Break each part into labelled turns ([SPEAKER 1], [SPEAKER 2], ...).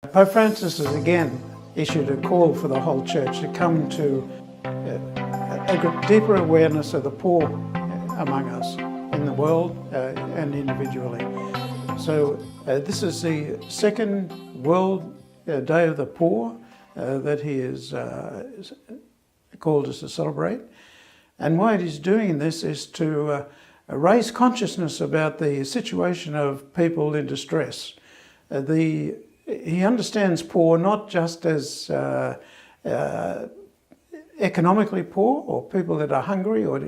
[SPEAKER 1] Pope Francis has again issued a call for the whole church to come to a deeper awareness of the poor among us in the world and individually. So this is the second World Day of the Poor that he has called us to celebrate. And why he's doing this is to raise consciousness about the situation of people in distress. He understands poor not just as economically poor or people that are hungry or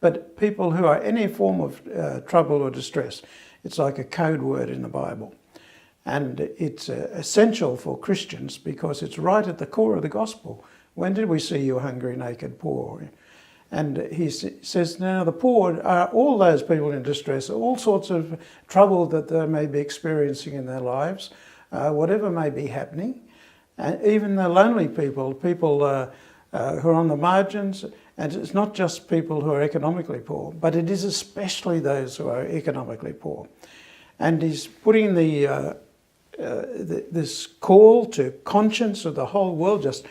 [SPEAKER 1] but people who are any form of trouble or distress. It's like a code word in the Bible. And it's essential for Christians because it's right at the core of the gospel. When did we see you hungry, naked, poor? And he says now the poor are all those people in distress, all sorts of trouble that they may be experiencing in their lives, whatever may be happening. And even the lonely people who are on the margins, and it's not just people who are economically poor, but it is especially those who are economically poor. And he's putting this call to conscience of the whole world, just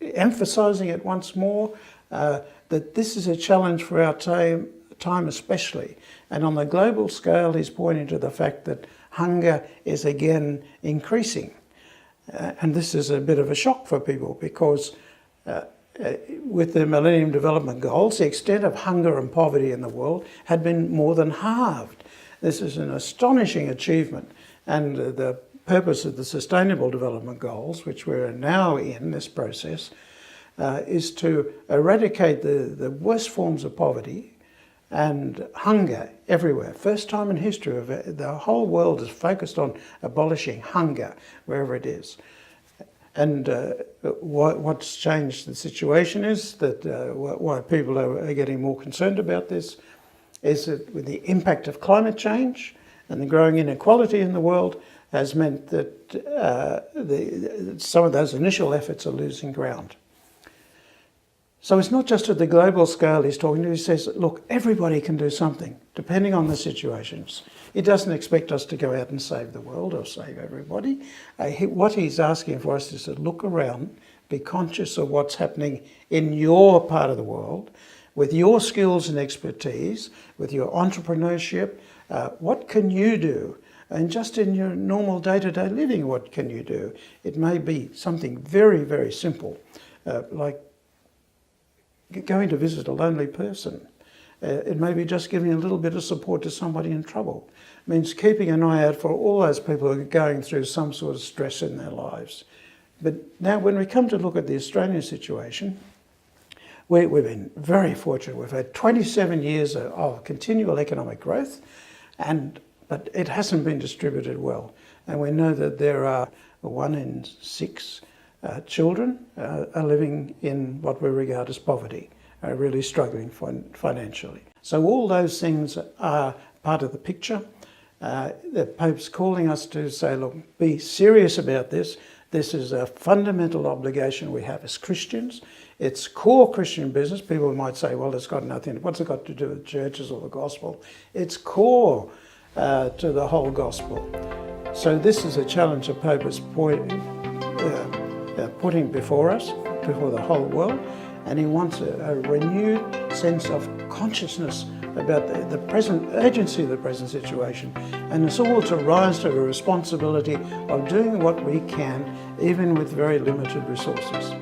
[SPEAKER 1] emphasizing it once more, that this is a challenge for our time especially. And on the global scale, he's pointing to the fact that hunger is again increasing. And this is a bit of a shock for people because with the Millennium Development Goals, the extent of hunger and poverty in the world had been more than halved. This is an astonishing achievement. And the purpose of the Sustainable Development Goals, which we're now in this process, is to eradicate the worst forms of poverty and hunger everywhere. First time in history, the whole world is focused on abolishing hunger wherever it is. And what's changed the situation is that why people are getting more concerned about this is that with the impact of climate change and the growing inequality in the world has meant that some of those initial efforts are losing ground. So it's not just at the global scale he's talking to. He says, look, everybody can do something, depending on the situations. He doesn't expect us to go out and save the world or save everybody. What he's asking for us is to look around, be conscious of what's happening in your part of the world, with your skills and expertise, with your entrepreneurship. What can you do? And just in your normal day-to-day living, what can you do? It may be something very, very simple, like going to visit a lonely person. It may be just giving a little bit of support to somebody in trouble. It means keeping an eye out for all those people who are going through some sort of stress in their lives. But now when we come to look at the Australian situation, we've been very fortunate. We've had 27 years of continual economic growth, but it hasn't been distributed well. And we know that there are 1 in 6 children are living in what we regard as poverty, are really struggling financially. So all those things are part of the picture. The Pope's calling us to say, look, be serious about this. This is a fundamental obligation we have as Christians. It's core Christian business. People might say, well, it's got nothing, what's it got to do with churches or the gospel? It's core to the whole gospel. So this is a challenge the Pope is putting before us, before the whole world, and he wants a renewed sense of consciousness about the present urgency of the present situation, and it's all to rise to a responsibility of doing what we can, even with very limited resources.